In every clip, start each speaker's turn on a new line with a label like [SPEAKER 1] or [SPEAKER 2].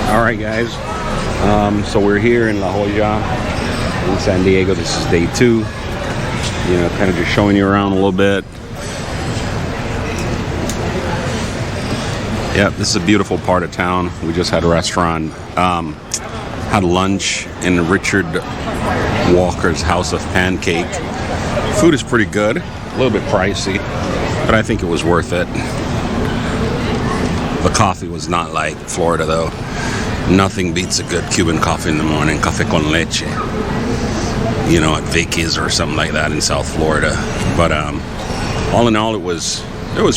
[SPEAKER 1] All right, guys. So we're here in La Jolla in San Diego. This is day 2. You know, kind of just showing you around a little bit. Yeah, this is a beautiful part of town. We just had a restaurant. Had lunch in Richard Walker's House of Pancake. Food is pretty good. A little bit pricey, but I think it was worth it. The coffee was not like Florida, though. Nothing beats a good Cuban coffee in the morning, café con leche. You know, at Vicky's or something like that in South Florida. But all in all, it was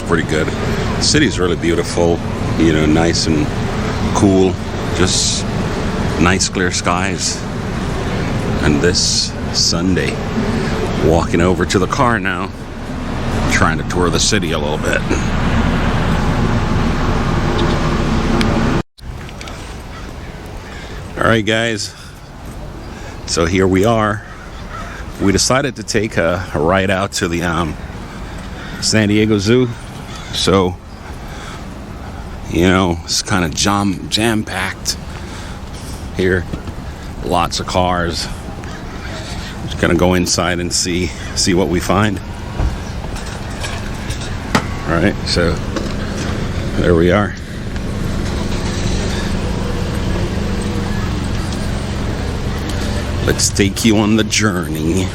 [SPEAKER 1] pretty good. The city's really beautiful. You know, nice and cool. Just nice clear skies. And this Sunday, walking over to the car now, trying to tour the city a little bit. All right, guys, so here we are. We decided to take a ride out to the San Diego Zoo. So, you know, it's kind of jam-packed here. Lots of cars. Just gonna go inside and see what we find. All right, so there we are. Let's take you on the journey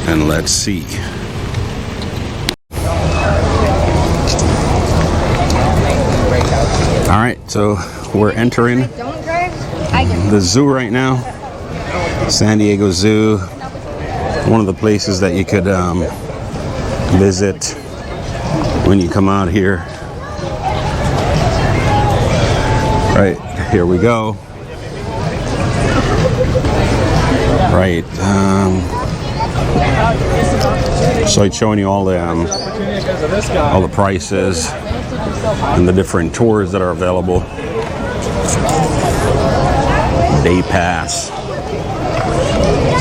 [SPEAKER 1] and let's see. All right, so we're entering the zoo right now. San Diego Zoo, one of the places that you could visit when you come out here. Right, here we go. Right, so it's showing you all the prices and the different tours that are available. Day pass.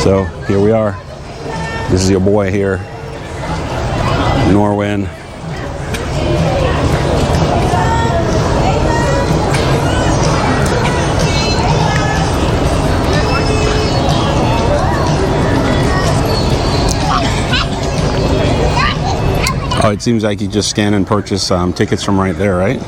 [SPEAKER 1] So here we are. This is your boy here, Norwin. Oh, it seems like you just scan and purchase tickets from right there, right?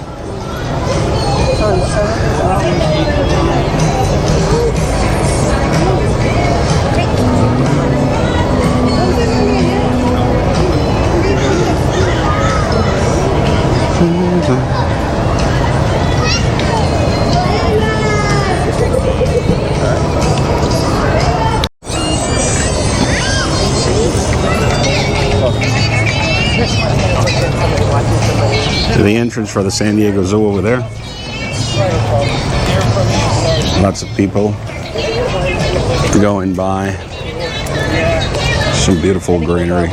[SPEAKER 1] To the entrance for the San Diego Zoo over there. Lots of people going by. Some beautiful greenery.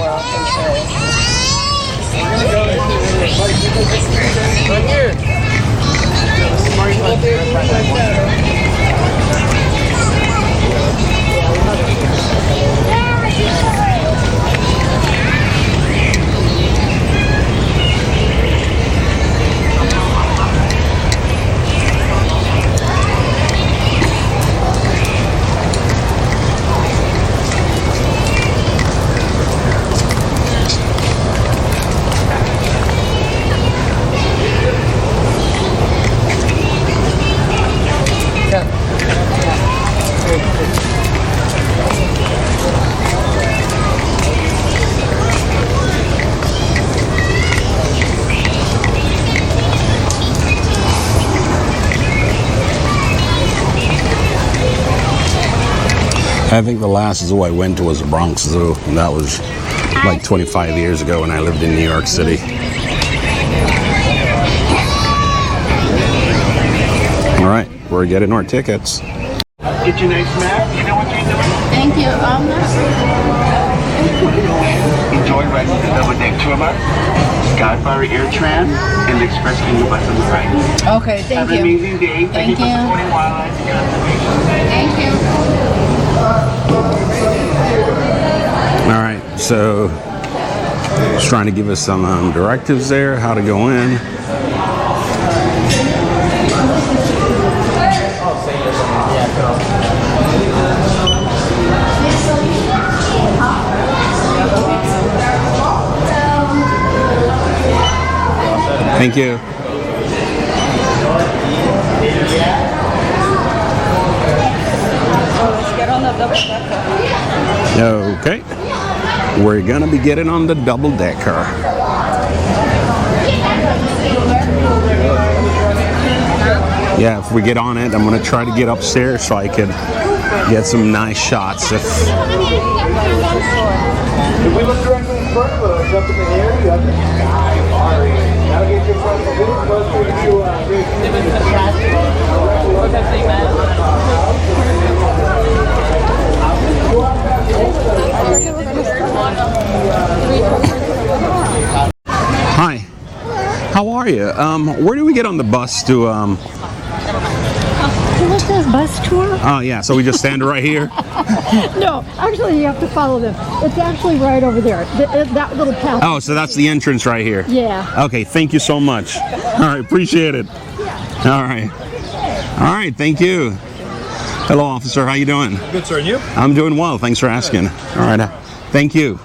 [SPEAKER 1] I think the last zoo I went to was the Bronx Zoo, and that was like 25 years ago when I lived in New York City. All right, we're getting our tickets.
[SPEAKER 2] Get your next map. You know what you're doing?
[SPEAKER 3] Thank you.
[SPEAKER 2] Enjoy riding the double-deck tour, Skyfari Air Tram, and the Express Kingdom bus on the right.
[SPEAKER 3] Okay, thank
[SPEAKER 2] Have
[SPEAKER 3] you.
[SPEAKER 2] an amazing day. Thank you for supporting wildlife and conservation.
[SPEAKER 3] Thank you.
[SPEAKER 1] All right, so just trying to give us some directives there, how to go in. Thank you.
[SPEAKER 3] Let's get on the double decker.
[SPEAKER 1] Okay. We're gonna be getting on the double decker. Yeah, if we get on it, I'm gonna try to get upstairs so I could get some nice shots.
[SPEAKER 4] If we look directly in front of us, up in the air, you have the Skyfari. That'll get you from the roof closer
[SPEAKER 1] Hi, how are you? Where do we get on the bus to?
[SPEAKER 3] What's this, bus tour?
[SPEAKER 1] Oh yeah, so we just stand right here.
[SPEAKER 3] No, actually you have to follow them. It's actually right over there. That little path.
[SPEAKER 1] Oh, so that's the entrance right here.
[SPEAKER 3] Yeah.
[SPEAKER 1] Okay, thank you so much. All right, appreciate it. All right. All right, thank you. Hello, officer. How you doing?
[SPEAKER 4] Good, sir. And you?
[SPEAKER 1] I'm doing well. Thanks for asking. All right. Thank you.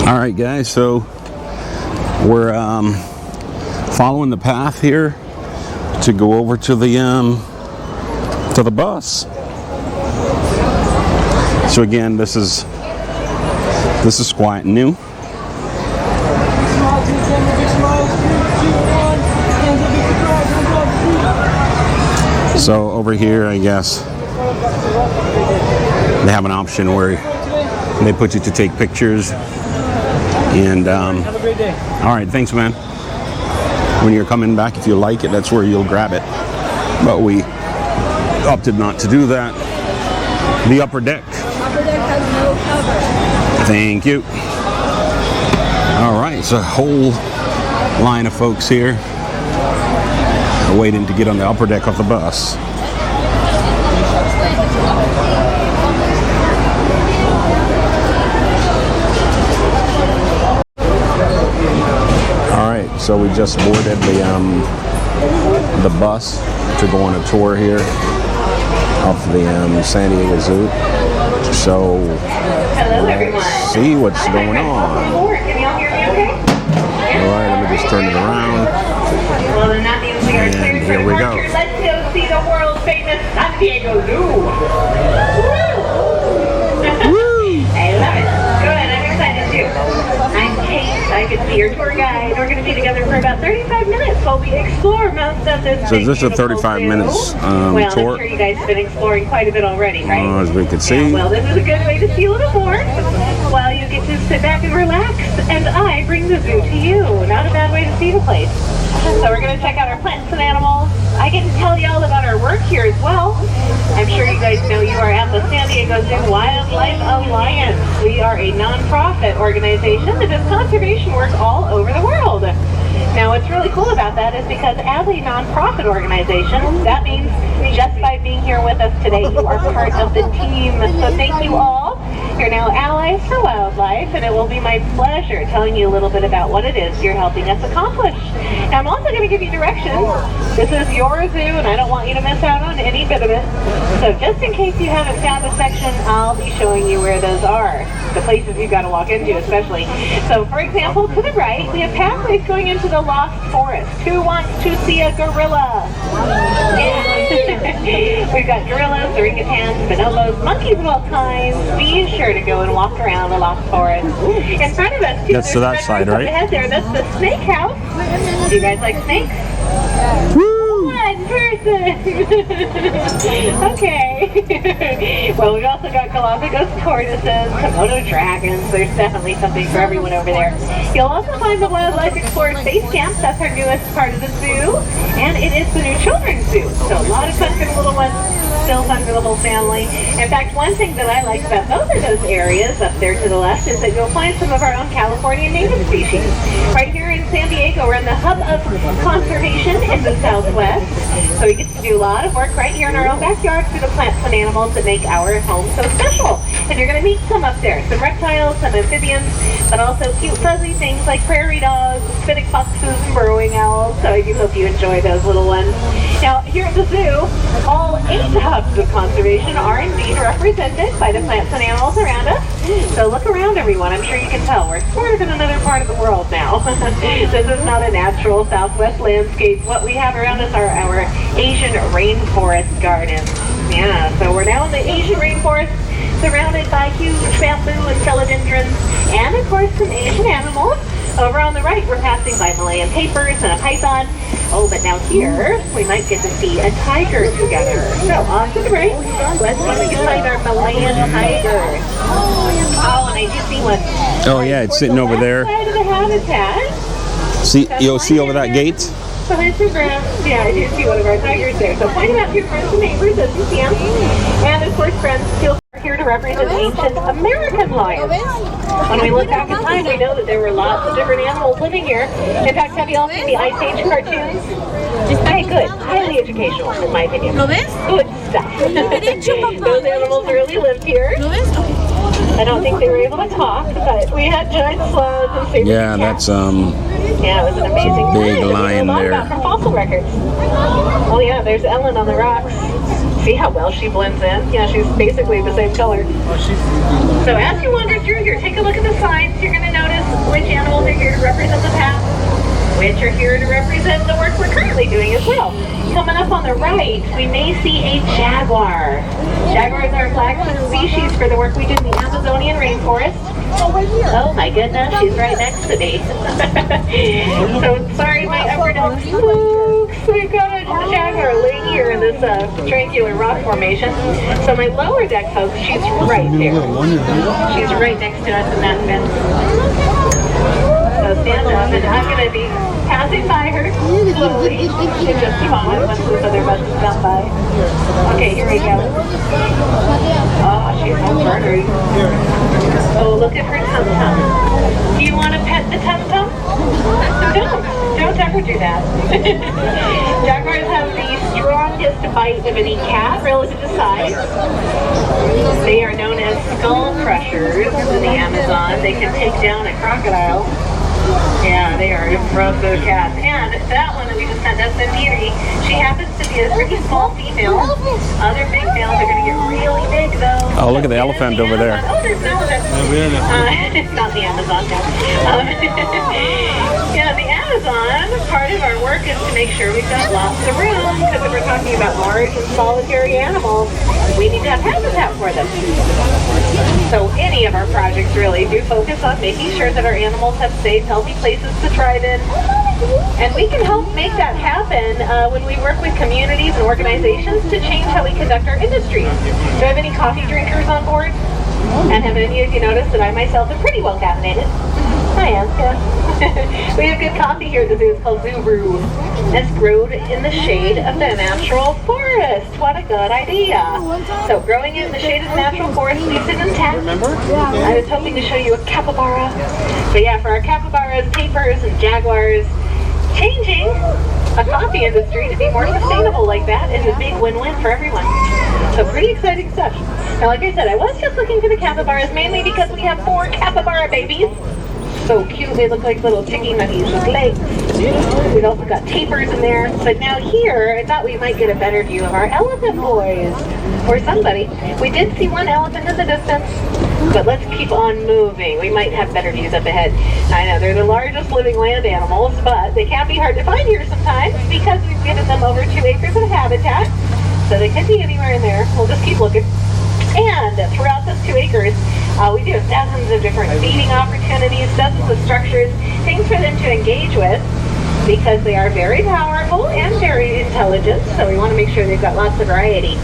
[SPEAKER 1] All right, guys. So we're following the path here to go over to the bus. So again, this is quite new. So over here, I guess they have an option where they put you to take pictures. And
[SPEAKER 4] Have a great day.
[SPEAKER 1] all right, thanks, man. When you're coming back, if you like it, that's where you'll grab it. But we opted not to do that. The upper deck.
[SPEAKER 3] Upper deck has no cover.
[SPEAKER 1] Thank you. All right, so a whole line of folks here are waiting to get on the upper deck of the bus. All right, so we just boarded the bus to go on a tour here of the San Diego Zoo. So let's see what's going on. All right, let me just turn it around.
[SPEAKER 5] Well, then that means we are
[SPEAKER 1] And
[SPEAKER 5] cleared
[SPEAKER 1] here
[SPEAKER 5] for
[SPEAKER 1] we go.
[SPEAKER 5] departure. Let's go see the world famous San Diego Zoo. Woo! I love it. Good, I'm excited too. I'm Kate. I could be your tour guide. We're going to be together for about 35 minutes while we explore most of this.
[SPEAKER 1] So is this a
[SPEAKER 5] beautiful
[SPEAKER 1] 35
[SPEAKER 5] zoo.
[SPEAKER 1] minutes
[SPEAKER 5] Well, I'm
[SPEAKER 1] tour?
[SPEAKER 5] sure you guys have been exploring quite a bit already, right?
[SPEAKER 1] As we can see.
[SPEAKER 5] Well, this is a good way to see a little more while you get to sit back and relax, and I bring the zoo to you. Not a bad way to see the place. So we're going to check out our plants and animals. I get to tell you all about our work here as well. I'm sure you guys know you are at the San Diego Zoo Wildlife Alliance. We are a non-profit organization that does conservation work all over the world. Now, what's really cool about that is because as a non-profit organization, that means just by being here with us today, you are part of the team. So thank you all. You're now allies for wildlife, and it will be my pleasure telling you a little bit about what it is you're helping us accomplish. Now, I'm also going to give you directions. This is your zoo, and I don't want you to miss out on any bit of it. So just in case you haven't found a section, I'll be showing you where those are. The places you've got to walk into, especially. So, for example, to the right, we have pathways going into the Lost Forest. Who wants to see a gorilla? Yeah. We've got gorillas, orangutans, bonobos, monkeys of all kinds. Be sure to go and walk around the Lost Forest. In front of us, too,
[SPEAKER 1] That's to that side, right?
[SPEAKER 5] Ahead there, that's the snake house. Do you guys like snakes? One person. Okay. Well, we've also got Galapagos tortoises, Komodo dragons. There's definitely something for everyone over there. You'll also find the Wildlife Explorer Space Camp. That's our newest part of the zoo. And it is the new children's zoo. So a lot of fun for the little ones, still fun for the whole family. In fact, one thing that I like about both of those areas up there to the left is that you'll find some of our own California native species. Right here in San Diego. We're in the hub of conservation in the Southwest. So we get to do a lot of work right here in our own backyard through the plants and animals that make our home so special. And you're going to meet some up there, some reptiles, some amphibians, but also cute fuzzy things like prairie dogs, spinning foxes, and burrowing owls. So I do hope you enjoy those little ones. Now, here at the zoo, all 8 hubs of conservation are indeed represented by the plants and animals around us. So look around, everyone. I'm sure you can tell we're sort of in another part of the world now. This is not a natural Southwest landscape. What we have around us are our Asian rainforest gardens. Yeah, so we're now in the Asian rainforest, surrounded by huge bamboo and philodendrons, and of course some Asian animals. Over on the right, we're passing by Malayan tapirs and a python. Oh, but now here, we might get to see a tiger together. So, off to the right, let's see if we can find our Malayan tiger. Oh, and I do see one.
[SPEAKER 1] Oh yeah, it's sitting over there.
[SPEAKER 5] Side of the habitat.
[SPEAKER 1] See, you'll see over that gate?
[SPEAKER 5] Behind some grass. Yeah, I do see one of our tigers there. So point them out to your friends and neighbors as you see them. And of course, friends, feel here to represent ancient American lions. When we look back in time, we know that there were lots of different animals living here. In fact, have you all seen the Ice Age cartoons? Hey, good. Highly educational, in my opinion. Good stuff. Those animals really lived here. I don't think they were able to talk, but we had giant sloths and saber
[SPEAKER 1] Yeah, that's
[SPEAKER 5] yeah, it was an amazing
[SPEAKER 1] big
[SPEAKER 5] time.
[SPEAKER 1] lion
[SPEAKER 5] That we know a lot
[SPEAKER 1] there.
[SPEAKER 5] about from fossil records. Oh yeah, there's Ellen on the rocks. See how well she blends in? Yeah, she's basically the same color. So as you wander through here, take a look at the signs. You're going to notice which animals are here to represent the past, which are here to represent the work we're currently doing as well. Coming up on the right, we may see a jaguar. Jaguar is our flagship species for the work we did in the Amazonian rainforest. Oh my goodness, she's right next to me. So sorry, my upper deck spooks. We've got a jaguar laying here in this triangular rock formation. So my lower deck, folks, she's right there. She's right next to us in that fence. So stand up, and I'm going to be passing by her slowly in just a moment once this other bus has gone by. Okay, here we go. Oh, she's so burnery. Oh, look at her tum-tum. Do you want to pet the tum-tum? Don't ever do that. Jaguars have the strongest bite of any cat relative to size. They are known as skull crushers in the Amazon. They can take down a crocodile. Yeah, they are impressive cats. And that one that we just met, that's the beauty. She happens to be a pretty small female. Other big males are going to get really big, though.
[SPEAKER 1] Oh, look at the elephant over there.
[SPEAKER 5] Oh, there's an elephant. It's not the Amazon, no. Yeah, the Amazon, part of our work is to make sure we've got lots of room, because if we're talking about large and solitary animals, we need to have habitat for them. So any of our projects really do focus on making sure that our animals have safe, healthy places to thrive in. And we can help make that happen when we work with communities and organizations to change how we conduct our industries. Do I have any coffee drinkers on board? And have any of you noticed that I myself am pretty well caffeinated? I am, yeah. We have good coffee here at the zoo. It's called Zoo Brew. It's brewed in the shade of the natural forest. What a good idea. So growing in the shade of the natural forest leaves it intact. I was hoping to show you a capybara. But yeah, for our capybaras, tapirs, and jaguars, changing a coffee industry to be more sustainable like that is a big win-win for everyone. So pretty exciting stuff. Now, like I said, I was just looking for the capybaras mainly because we have 4 capybara babies. So cute, they look like little chicky nuggies with legs. We've also got tapirs in there. But now here, I thought we might get a better view of our elephant boys. Or somebody. We did see one elephant in the distance, but let's keep on moving. We might have better views up ahead. I know, they're the largest living land animals, but they can be hard to find here sometimes because we've given them over 2 acres of habitat. So they could be anywhere in there. We'll just keep looking. And throughout this 2 acres, we do have dozens of different feeding opportunities, dozens of structures, things for them to engage with because they are very powerful and very intelligent. So we want to make sure they've got lots of variety.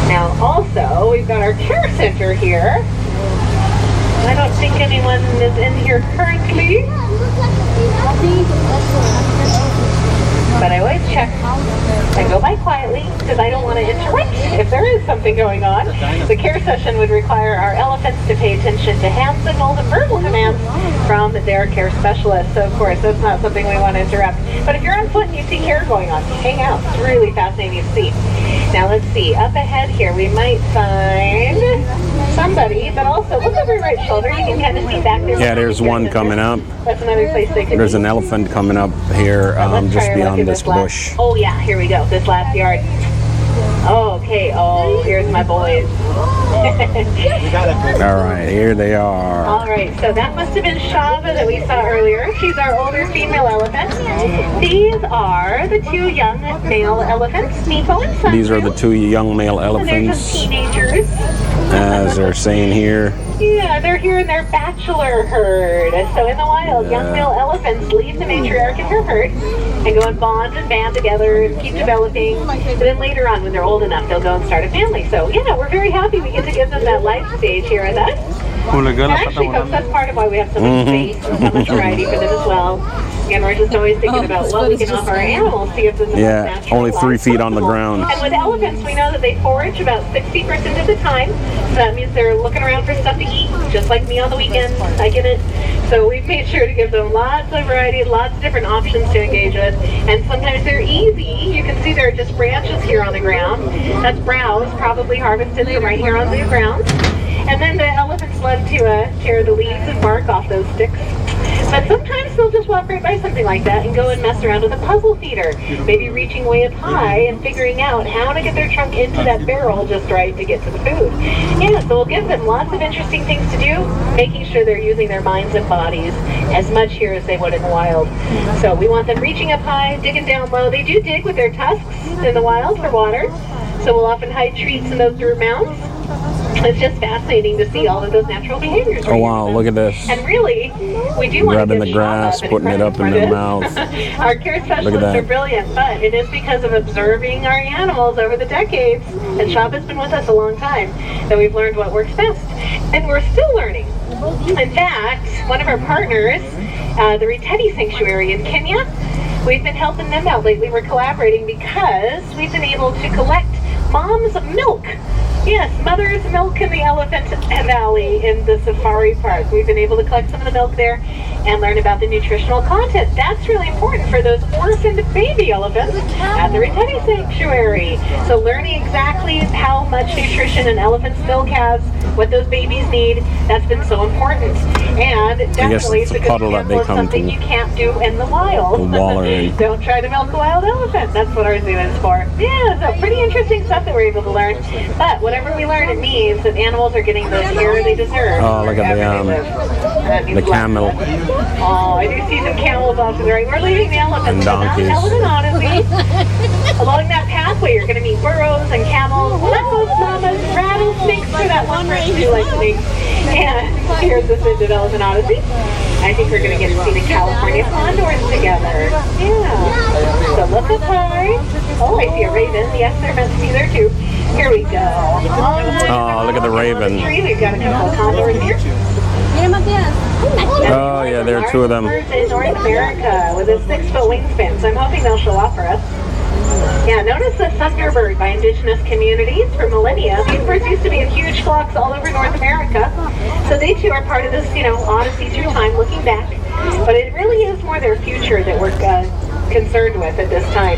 [SPEAKER 5] Now also, we've got our care center here. I don't think anyone is in here currently. But I always check. I go by quietly because I don't want to interrupt if there is is something going on. The care session would require our elephants to pay attention to hand signals and verbal commands from their care specialists. So of course, that's not something we want to interrupt. But if you're on foot and you see care going on, hang out. It's really fascinating to see. Now let's see, up ahead here we might find somebody, but also look over your right shoulder. You can kind of see back there.
[SPEAKER 1] Yeah, there's one coming up.
[SPEAKER 5] That's another place they could
[SPEAKER 1] There's
[SPEAKER 5] be.
[SPEAKER 1] an elephant coming up here, just beyond this bush.
[SPEAKER 5] Oh yeah, here we go. This last yard. Oh, okay. Oh, here's my boys.
[SPEAKER 1] All right, here they are.
[SPEAKER 5] All right, so that must have been Shava that we saw earlier. She's our older female elephant. These are the two young male elephants, Nepo and Sunfu.
[SPEAKER 1] These are the two young male
[SPEAKER 5] And they're just
[SPEAKER 1] elephants,
[SPEAKER 5] teenagers.
[SPEAKER 1] as they're saying here.
[SPEAKER 5] Yeah, they're here in their bachelor herd. So in the wild, young male elephants leave the matriarch in her herd and go and bond and band together and keep developing. And then later on, when they're old enough, they'll go and start a family. So yeah, we're very happy we get to give them that life stage here with us. And actually, folks, that's part of why we have so much space and so much variety for them as well. And we're just always thinking about what we can offer our animals, see if there's
[SPEAKER 1] Yeah,
[SPEAKER 5] natural
[SPEAKER 1] only 3
[SPEAKER 5] life
[SPEAKER 1] feet on the
[SPEAKER 5] possible.
[SPEAKER 1] ground.
[SPEAKER 5] And with elephants, we know that they forage about 60% of the time. So that means they're looking around for stuff to eat, just like me on the weekends. I get it. So we've made sure to give them lots of variety, lots of different options to engage with. And sometimes they're easy. You can see there are just branches here on the ground. That's browse, probably harvested from right here on the ground. And then the elephants love to tear the leaves and bark off those sticks. But sometimes they'll just walk right by something like that and go and mess around with a puzzle feeder. Maybe reaching way up high and figuring out how to get their trunk into that barrel just right to get to the food. Yeah, so we'll give them lots of interesting things to do, making sure they're using their minds and bodies as much here as they would in the wild. So we want them reaching up high, digging down low. They do dig with their tusks in the wild for water. So we'll often hide treats in those root mounds. It's just fascinating to see all of those natural behaviors.
[SPEAKER 1] Oh wow, look at this.
[SPEAKER 5] And really, we do want to
[SPEAKER 1] Grabbing
[SPEAKER 5] give
[SPEAKER 1] the grass,
[SPEAKER 5] Shava
[SPEAKER 1] putting it up in
[SPEAKER 5] credit
[SPEAKER 1] their
[SPEAKER 5] for
[SPEAKER 1] mouth.
[SPEAKER 5] this. Our care
[SPEAKER 1] Look at
[SPEAKER 5] specialists
[SPEAKER 1] that.
[SPEAKER 5] are brilliant, but it is because of observing our animals over the decades, and Shava's been with us a long time, that we've learned what works best. And we're still learning. In fact, one of our partners, the Riteti Sanctuary in Kenya, we've been helping them out lately. We're collaborating because we've been able to collect mom's milk. Yes, mother's milk in the Elephant Valley in the safari park. We've been able to collect some of the milk there and learn about the nutritional content. That's really important for those orphaned baby elephants at the Riteti Sanctuary. So learning exactly how much nutrition an elephant's milk has, what those babies need, that's been so important. And definitely
[SPEAKER 1] it's a
[SPEAKER 5] because
[SPEAKER 1] puddle that they
[SPEAKER 5] it's
[SPEAKER 1] come
[SPEAKER 5] something
[SPEAKER 1] to
[SPEAKER 5] you can't do in the wild.
[SPEAKER 1] waller in.
[SPEAKER 5] Don't try to milk a wild elephant. That's what our zoo is for. Yeah, so pretty interesting stuff that we're able to learn. But whatever we learn, it means that animals are getting the care they deserve.
[SPEAKER 1] Oh, look at the camel.
[SPEAKER 5] Oh, I do see some camels off to the right. We're leaving the elephants.
[SPEAKER 1] And donkeys.
[SPEAKER 5] Elephant Odyssey. Along that pathway, you're going to meet burros and camels, leopards, llamas, rattlesnakes for that one person who likes snakes. And here's the Sinded Elephant Odyssey. I think we're going to get to see the California condors together. Yeah. So look up high. Oh, I see a raven. Yes, they're meant to be there too. Here we go.
[SPEAKER 1] Oh, look at the raven.
[SPEAKER 5] We've got a couple of condors here.
[SPEAKER 1] Oh yeah, there are two of them.
[SPEAKER 5] Birds in North America with a 6-foot wingspan, so I'm hoping they'll show up for us. Yeah, notice the thunderbird by indigenous communities for millennia. These birds used to be in huge flocks all over North America. So they too are part of this, odyssey through time, looking back. But it really is more their future that we're concerned with at this time.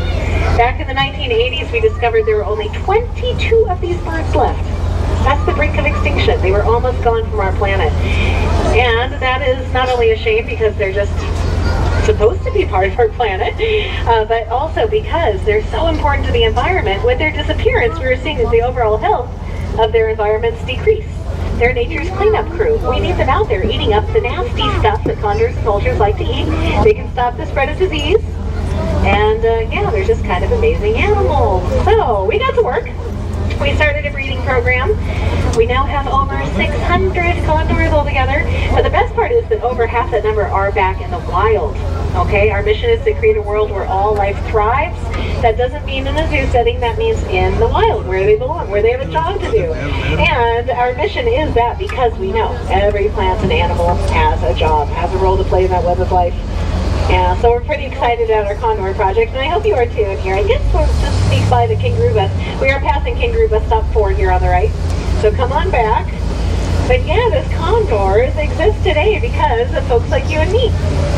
[SPEAKER 5] Back in the 1980s, we discovered there were only 22 of these birds left. That's the brink of extinction. They were almost gone from our planet. And that is not only a shame because they're just supposed to be part of our planet, but also because they're so important to the environment. With their disappearance, we were seeing that the overall health of their environments decrease. They're nature's cleanup crew. We need them out there eating up the nasty stuff that condors and vultures like to eat. They can stop the spread of disease. And yeah, they're just kind of amazing animals. So we got to work. We started a breeding program. We now have over 600 condors altogether. But the best part is that over half that number are back in the wild. Okay, our mission is to create a world where all life thrives. That doesn't mean in a zoo setting, that means in the wild, where they belong, where they have a job to do. And our mission is that because we know every plant and animal has a job, has a role to play in that web of life. Yeah, so we're pretty excited about our condor project, and I hope you are too in here. I guess we'll just sneak by the kangaroo bus. We are passing kangaroo bus stop 4 here on the right, so come on back. But yeah, this condors exist today because of folks like you and me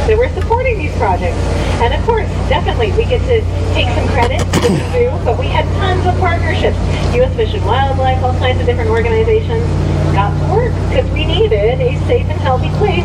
[SPEAKER 5] that we're supporting these projects. And of course, definitely, we get to take some credit to the zoo, but we had tons of partnerships. U.S. Fish and Wildlife, all kinds of different organizations got to work because we needed a safe and healthy place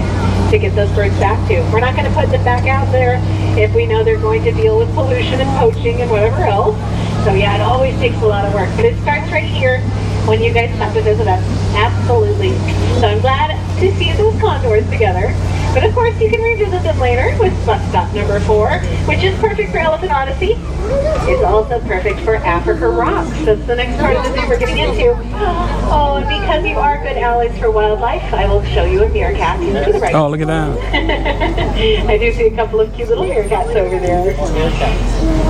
[SPEAKER 5] to get those birds back to. We're not going to put them back out there if we know they're going to deal with pollution and poaching and whatever else. So yeah, it always takes a lot of work, but it starts right here when you guys come to visit us. Absolutely. So I'm glad to see those condors together. But of course, you can revisit them later with bus stop number 4, which is perfect for Elephant Odyssey. It's also perfect for Africa Rocks. That's the next part of the zoo we're getting into. Oh, and because you are good allies for wildlife, I will show you a meerkat to the right.
[SPEAKER 1] Oh, look at that.
[SPEAKER 5] I do see a couple of cute little meerkats over there.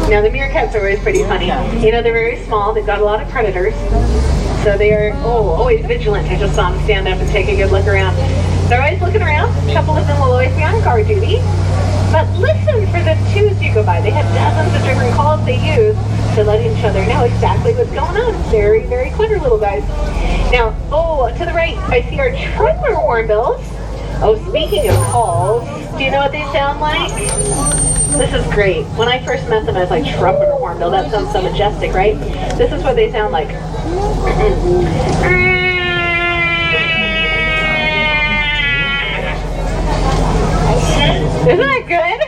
[SPEAKER 5] Now, the meerkats are always pretty funny. You know, they're very small. They've got a lot of predators. So they are, always vigilant. I just saw them stand up and take a good look around. They're always looking around. A couple of them will always be on guard duty. But listen for the twos you go by. They have dozens of different calls they use to let each other know exactly what's going on. Very, very clever little guys. Now, to the right, I see our trumpeter hornbills. Oh, speaking of calls, do you know what they sound like? This is great. When I first met them, I was like, trumpeter hornbill. That sounds so majestic, right? This is what they sound like. Isn't that good?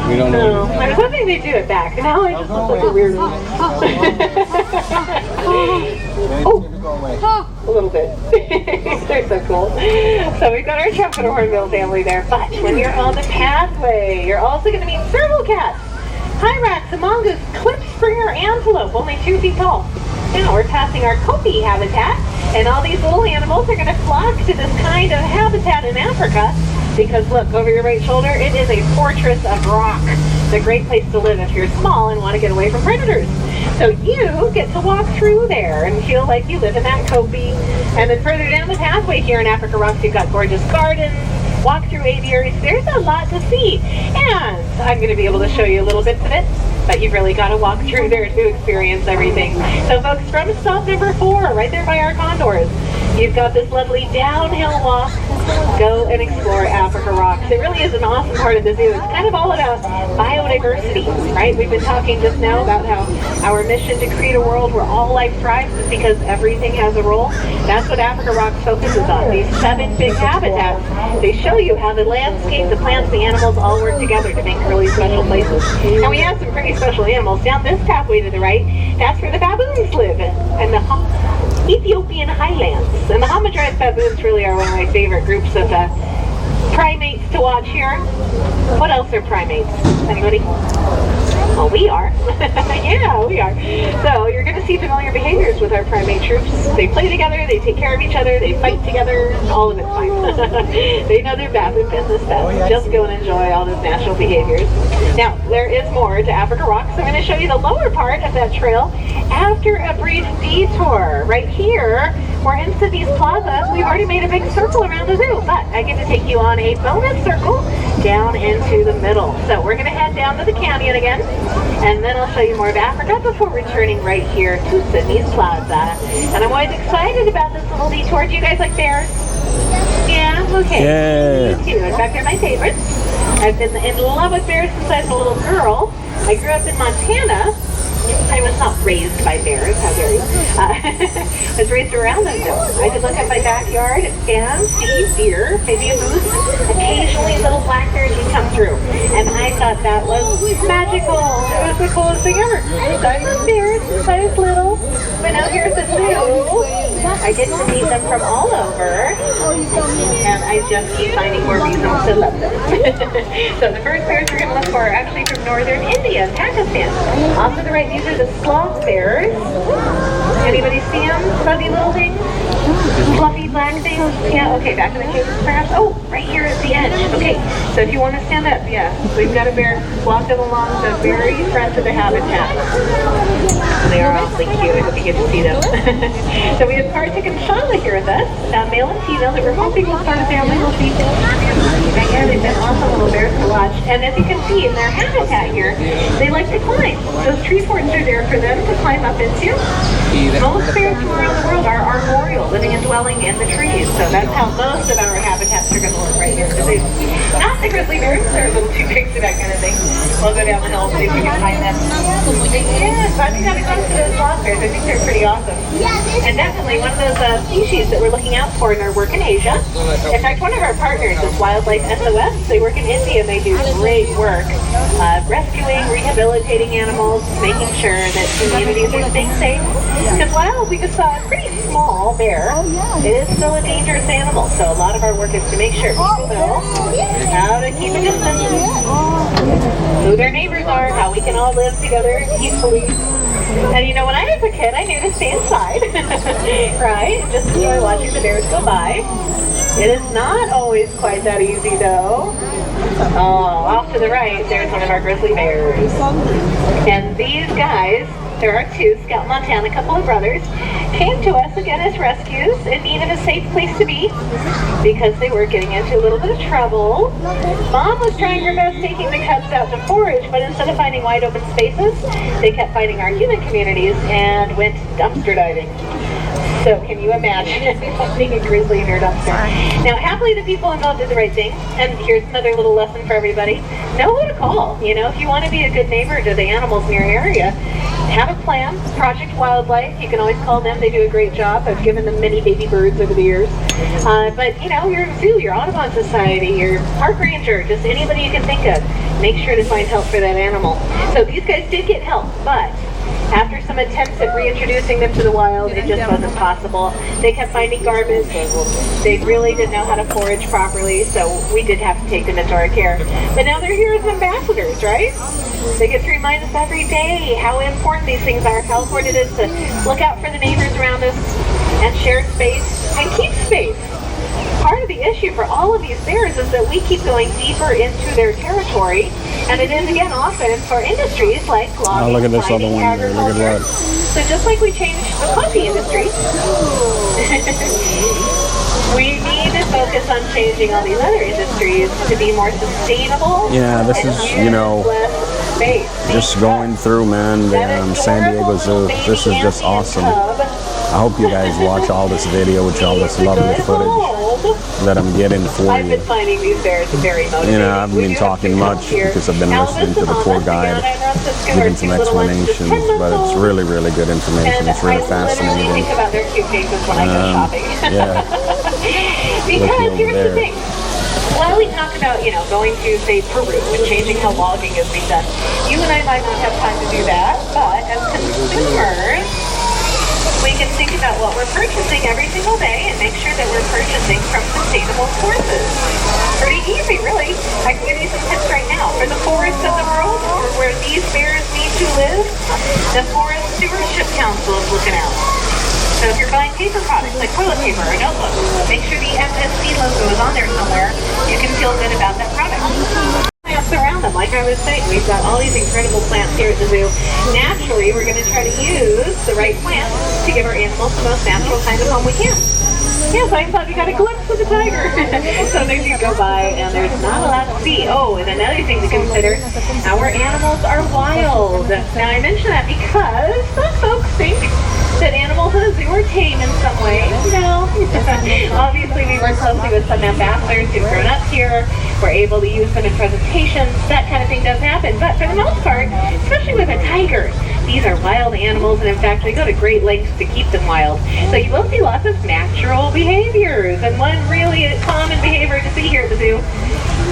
[SPEAKER 1] We don't know.
[SPEAKER 5] I was hoping they'd do it back. Now I just look like a weird one. A little bit. They're so cool. So we've got our trumpeter hornbill family there. But when you're on the pathway, you're also going to meet serval cats, hyrax, a mongoose, clip springer antelope, only 2 feet tall. Now we're passing our Kopi habitat, and all these little animals are going to flock to this kind of habitat in Africa because look, over your right shoulder, it is a fortress of rock. It's a great place to live if you're small and want to get away from predators. So you get to walk through there and feel like you live in that Kopi. And then further down the pathway here in Africa Rocks, you've got gorgeous gardens, walk through aviaries. There's a lot to see. And I'm going to be able to show you a little bit of it, but you've really got to walk through there to experience everything. So folks, from stop number 4, right there by our condors, you've got this lovely downhill walk. Go and explore Africa Rocks. It really is an awesome part of the zoo. It's kind of all about biodiversity, right? We've been talking just now about how our mission to create a world where all life thrives is because everything has a role. That's what Africa Rocks focuses on. These 7 big habitats, they show you how the landscape, the plants, the animals all work together to make really special places. And we have some pretty special animals. Down this pathway to the right, that's where the baboons live, and the Ethiopian highlands. And the Hamadryas baboons really are one of my favorite groups of primates to watch here. What else are primates? Anybody? Well, we are. Yeah, we are. So you're going to see familiar behaviors with our primate troops. They play together, they take care of each other, they fight together, all of it's fine. They know their baboon business best. Just go and enjoy all those natural behaviors. Now, there is more to Africa Rocks. I'm going to show you the lower part of that trail after a brief detour. Right here, we're in Cities Plaza. We've already made a big circle around the zoo, but I get to take you on a bonus circle down into the middle. So we're going to head down to the canyon again, and then I'll show you more of Africa before returning right here to Sydney's Plaza. And I'm always excited about this little detour. Do you guys like bears? Yeah? Okay.
[SPEAKER 1] Yeah.
[SPEAKER 5] Me too. In fact, they're my favorites. I've been in love with bears since I was a little girl. I grew up in Montana. I was not raised by bears, how dare you. I was raised around them though. I could look at my backyard and see deer, maybe a moose. Occasionally little black bears would come through. And I thought that was magical. It was the coolest thing ever. I saw bears since I was little. But now here's the zoo. I get to meet them from all over. And I just keep finding more reasons to love them. So the first bears we're going to look for are actually from northern India and Pakistan. Off to the right, these are the sloth bears. Anybody see them? Fuzzy little things? Fluffy black things? Yeah, okay, back in the cages perhaps. Oh, right here at the edge. Okay, so if you want to stand up, yeah. We've got a bear walking along the very front of the habitat. They are awfully cute. I hope you get to see them. So we have Kartik and Shala here with us, male and female that we're hoping will start a family. We'll see. Again, they've been awesome little bears to watch. And as you can see in their habitat here, they like to climb. Those tree forts are there for them to climb up into. Most bears from around the world are arboreal, living and dwelling in the trees. So that's how most of our habitats are going to look right here. Not the grizzly bears, they're a little too big for that kind of thing. We'll go down the hill and see if we can find them. Yeah, so I've got to go to those lost bears. I think they're pretty awesome. And definitely one of those species that we're looking out for in our work in Asia. In fact, one of our partners is Wildlife SOS. They work in India and they do great work rescuing, rehabilitating animals, making sure that communities are staying safe. Because while we just saw a pretty small bear, it is still a dangerous animal. So a lot of our work is to make sure people know how to keep a distance, who their neighbors are, how we can all live together peacefully. And you know, when I was a kid, I knew to stay inside, right? Just enjoy watching the bears go by. It is not always quite that easy, though. Oh, off to the right, there's one of our grizzly bears. And these guys, there are two, Scout Montana, a couple of brothers, came to us again as rescues in need of a safe place to be because they were getting into a little bit of trouble. Mom was trying her best taking the cubs out to forage, but instead of finding wide open spaces, they kept finding our human communities and went dumpster diving. So can you imagine finding a grizzly in your dumpster? Now, happily the people involved did the right thing, and here's another little lesson for everybody. Know who to call. You know, if you want to be a good neighbor to the animals in your area, have a plan. Project Wildlife, you can always call them. They do a great job. I've given them many baby birds over the years. But, you know, your zoo, your Audubon Society, your park ranger, just anybody you can think of, make sure to find help for that animal. So these guys did get help, but after some attempts at reintroducing them to the wild, it just wasn't possible. They kept finding garbage. They really didn't know how to forage properly, so we did have to take them into our care. But now they're here as ambassadors, right? They get to remind us every day how important these things are, how important it is to look out for the neighbors around us and share space and keep space. Part of the issue for all of these bears is that we keep going deeper into their territory, and it is again often for industries like logging,
[SPEAKER 1] Oh, look at this other
[SPEAKER 5] mining,
[SPEAKER 1] one there. Look at
[SPEAKER 5] agriculture.
[SPEAKER 1] that.
[SPEAKER 5] So just like we changed the coffee industry, we need to focus on changing all these other industries to be more sustainable.
[SPEAKER 1] Yeah, this
[SPEAKER 5] and
[SPEAKER 1] is,
[SPEAKER 5] use
[SPEAKER 1] you know,
[SPEAKER 5] less space.
[SPEAKER 1] just going through, man, the San Diego Zoo. This is just awesome. I hope you guys watch all this video with all this lovely footage that I'm getting for
[SPEAKER 5] I've
[SPEAKER 1] you.
[SPEAKER 5] been finding these bears very motivating.
[SPEAKER 1] You know, I haven't been talking much because I've been listening to the tour guide, giving some explanations, but it's really, really good information. It's really fascinating.
[SPEAKER 5] I think about their cute faces when I go shopping.
[SPEAKER 1] Yeah.
[SPEAKER 5] Because here's the thing. While we talk about, you know, going to, say, Peru and changing how logging is being done, you and I might not have time to do that, but as consumers, we can think about what we're purchasing every single day and make sure that we're purchasing from sustainable sources. Pretty easy, really. I can give you some tips right now. For the forests of the world, or where these bears need to live, the Forest Stewardship Council is looking out. So if you're buying paper products like toilet paper or notebooks, make sure the FSC logo is on there somewhere. You can feel good about that product. Plants around them, like I was saying, we've got all these incredible plants here at the zoo. Naturally, we're going to try to use the right plants to give our animals the most natural kind of home we can. Yes, I thought we got a glimpse of the tiger. So there you go by, and there's not a lot to see. Oh, and another thing to consider, our animals are wild. Now, I mention that because some folks think that animals in a zoo are tame in some way. No. Obviously, we work closely with some ambassadors who've grown up here. We're able to use them in presentations. That kind of thing does happen. But for the most part, especially with a tiger, these are wild animals, and in fact, we go to great lengths to keep them wild. So you will see lots of natural behaviors. And one really common behavior to see here at the zoo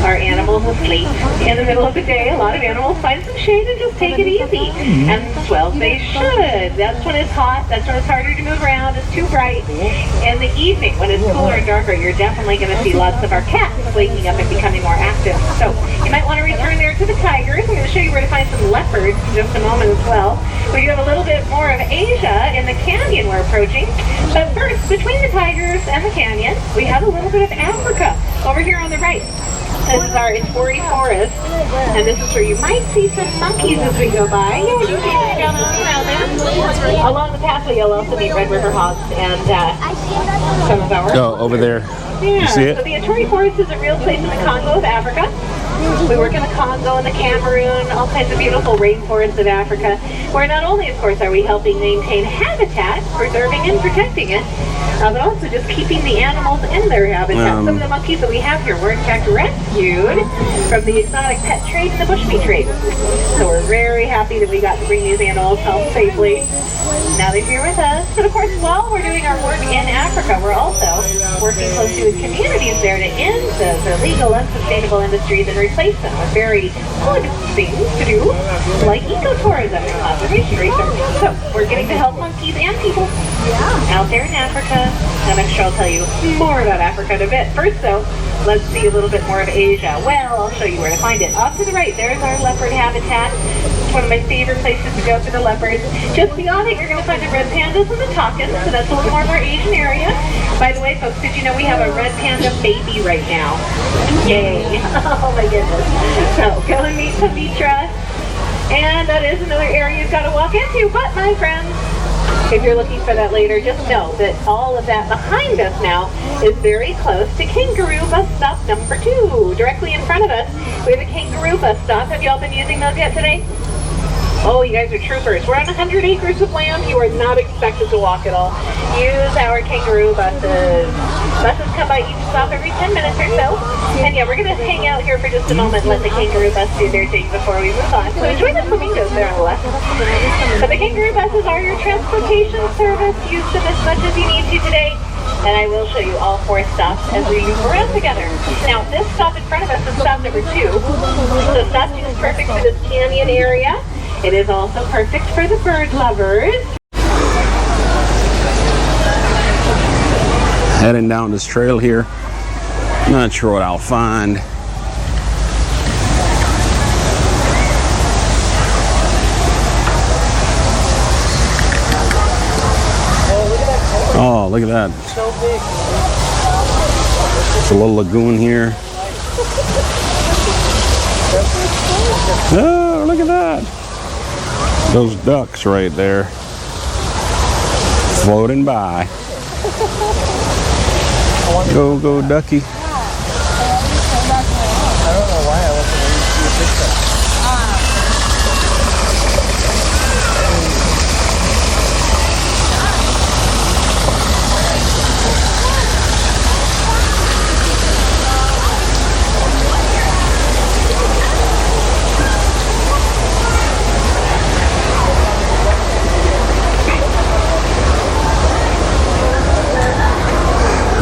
[SPEAKER 5] are animals asleep. In the middle of the day, a lot of animals find some shade and just take it easy. And well, they should. That's when it's hot. That's when it's harder to move around. It's too bright. In the evening, when it's cooler and darker, you're definitely going to see lots of our cats waking up and becoming more active. So you might want to return there to the tigers. I'm going to show you where to find some leopards in just a moment as well. We do have a little bit more of Asia in the canyon we're approaching. But first, between the tigers and the canyon, we have a little bit of Africa over here on the right. This is our forest, and this is where you might see some monkeys as we go by. Yeah, you see them down around there. Along the pathway, you'll also meet red river hogs and some of our...
[SPEAKER 1] Oh, over there.
[SPEAKER 5] Yeah,
[SPEAKER 1] You see it?
[SPEAKER 5] so the Ituri Forest is a real place in the Congo of Africa. We work in the Congo and the Cameroon, all kinds of beautiful rainforests of Africa, where not only, of course, are we helping maintain habitat, preserving and protecting it, but also just keeping the animals in their habitat. Some of the monkeys that we have here were in fact rescued from the exotic pet trade and the bushmeat trade. So we're very happy that we got to bring these animals home safely. Now they're here with us. But of course, while we're doing our work in Africa, we're also working closely with communities there to end the illegal, unsustainable industries and replace them with very good things to do, like ecotourism and conservation research. So we're getting to help monkeys and people out there in Africa. And I'm sure I'll tell you more about Africa in a bit. First, though, let's see a little bit more of Asia. Well, I'll show you where to find it. Off to the right, there's our leopard habitat. It's one of my favorite places to go for the leopards. Just beyond it, you're going to find the red pandas and the toucans, so that's a little more of our Asian area. By the way, folks, did you know we have a red panda baby right now? Yay! Oh my goodness. So, go and meet Pavitra. And that is another area you've got to walk into. But, my friends, if you're looking for that later, just know that all of that behind us now is very close to Kangaroo Bus Stop number 2. Directly in front of us, we have a Kangaroo Bus Stop. Have you all been using those yet today? Oh, you guys are troopers. We're on 100 acres of land. You are not expected to walk at all. Use our Kangaroo buses. Buses come by each stop every 10 minutes or so. And yeah, we're going to hang out here for just a moment and let the Kangaroo bus do their thing before we move on. So enjoy the flamingos there on the left. But the Kangaroo buses are your transportation service. Use them as much as you need to today. And I will show you all 4 stops as we move around together. Now, this stop in front of us is stop number 2. So stop 2 is perfect for this canyon area. It is also perfect for the bird lovers.
[SPEAKER 1] Heading down this trail here. Not sure what I'll find. Oh, look at that.
[SPEAKER 4] So big.
[SPEAKER 1] It's a little lagoon here. Oh, look at that. Those ducks right there. Floating by. Go, go, ducky.
[SPEAKER 4] I don't know why I wasn't able to see a picture.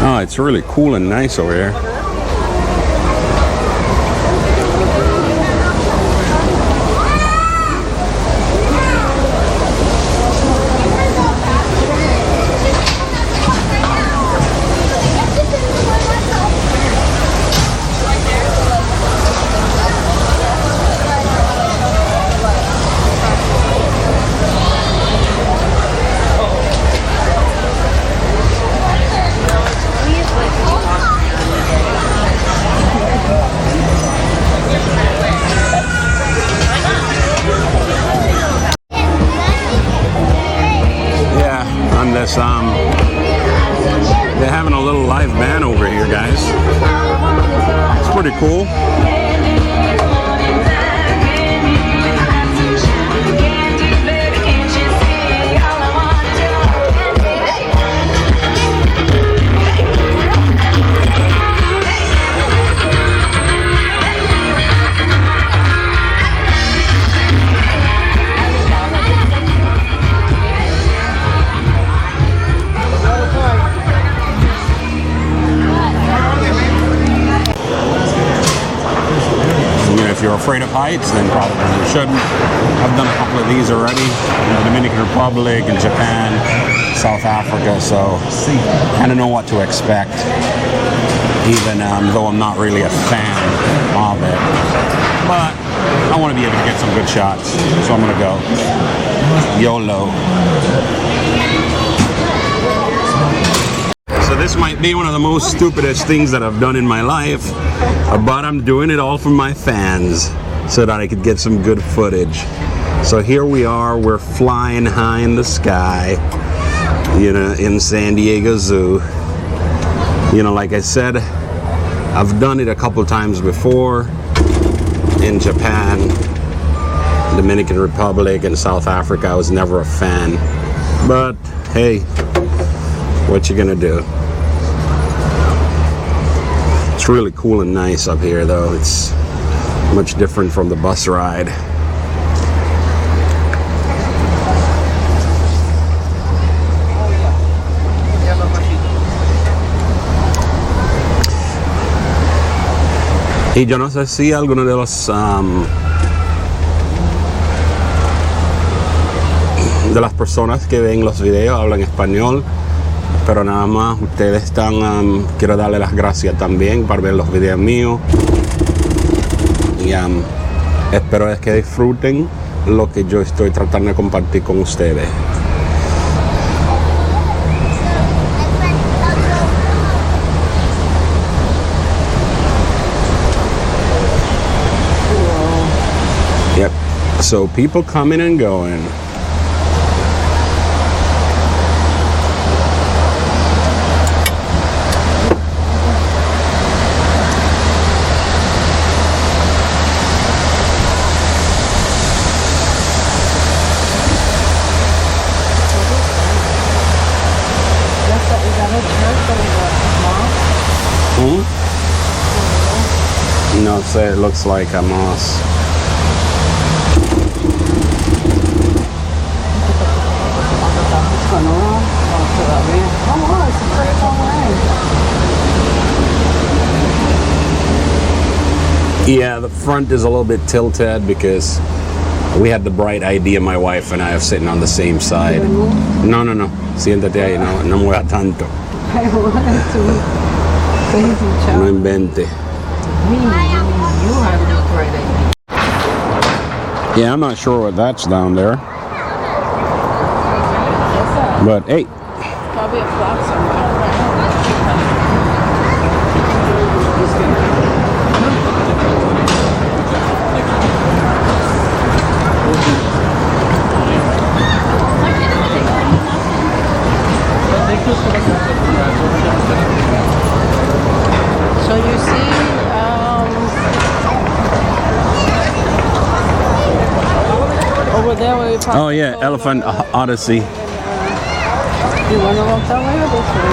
[SPEAKER 1] Oh, it's really cool and nice over here. They're having a little live band over here, guys. It's pretty cool. If you're afraid of heights, then probably you shouldn't. I've done a couple of these already in the Dominican Republic, in Japan, South Africa, so I kind of know what to expect, even though I'm not really a fan of it. But I want to be able to get some good shots, so I'm going to go YOLO. So this might be one of the most stupidest things that I've done in my life, but I'm doing it all for my fans so that I could get some good footage. So here we are, we're flying high in the sky, you know, in San Diego Zoo. You know, like I said, I've done it a couple times before, in Japan, Dominican Republic, and South Africa, I was never a fan. But hey, what you gonna do? It's really cool and nice up here, though. It's much different from the bus ride. Y yo no sé si alguno de los de las personas que ven los videos hablan español, pero nada más ustedes están, quiero darle las gracias también por ver los videos míos y espero es que disfruten lo que yo estoy tratando de compartir con ustedes. Yep. So people coming and going. No sé, it looks like a moss. Yeah, the front is a little bit tilted because we had the bright idea, my wife and I, of sitting on the same side. No. Siéntate ahí, no mueva tanto. No invente. Yeah, I'm not sure what that's down there. But hey.
[SPEAKER 6] Probably a clock somewhere. So you see, over there where you
[SPEAKER 1] Oh yeah, Elephant Odyssey.
[SPEAKER 6] You want to walk that way or this way?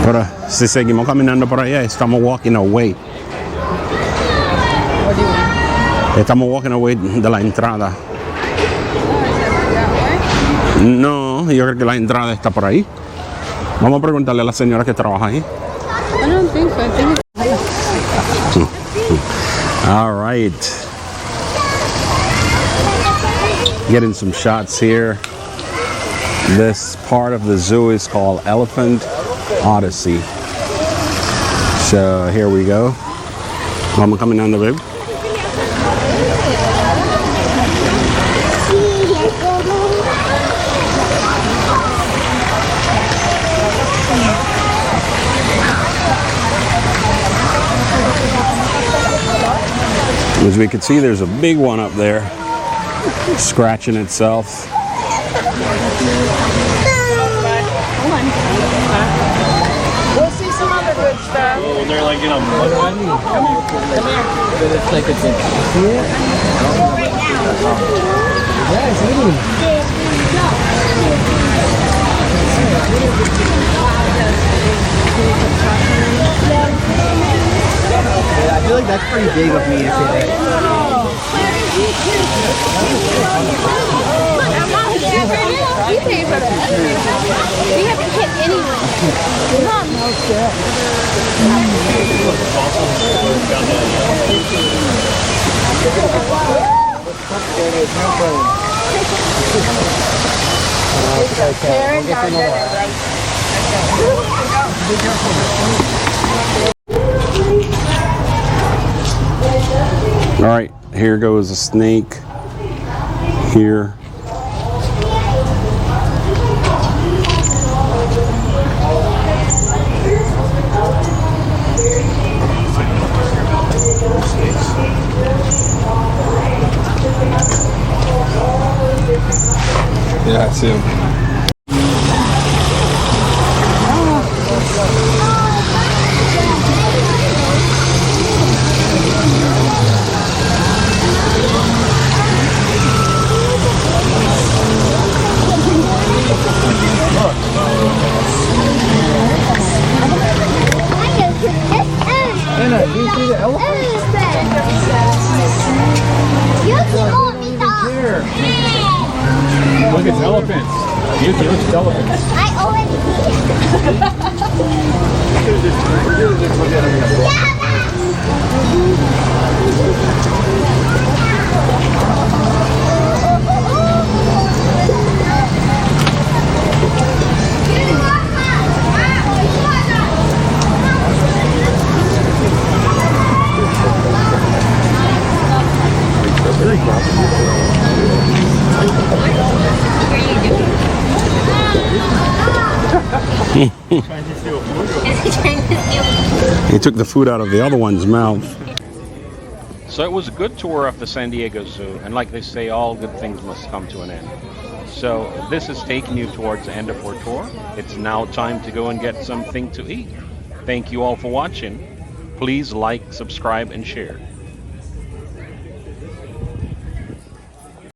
[SPEAKER 1] Pero si seguimos caminando por allá, estamos walking away. Estamos walking away de la entrada. No, yo creo que la entrada está por ahí. Vamos a preguntarle a la señora que trabaja ahí.
[SPEAKER 6] I don't think so. I think it's...
[SPEAKER 1] All right. Getting some shots here. This part of the zoo is called Elephant Odyssey. So here we go. Vamos caminando, babe. As we can see, there's a big one up there, scratching itself.
[SPEAKER 6] We'll see some other good stuff.
[SPEAKER 4] Oh, they're like in a mud.
[SPEAKER 6] Come here.
[SPEAKER 4] But it's like it's in. See it? Yeah, it's eating. I feel like that's pretty big of me to say that.
[SPEAKER 7] You pay for that. We haven't hit anyone. Mom.
[SPEAKER 1] All right, here goes a snake here.
[SPEAKER 8] Yeah, I see him.
[SPEAKER 4] Anna, do you see the elephant? Here. Look, it's elephants. You can look at elephants.
[SPEAKER 1] He took the food out of the other one's mouth.
[SPEAKER 9] So it was a good tour of the San Diego Zoo, and like they say, all good things must come to an end. So this is taking you towards the end of our tour. It's now time to go and get something to eat. Thank you all for watching. Please like, subscribe, and share.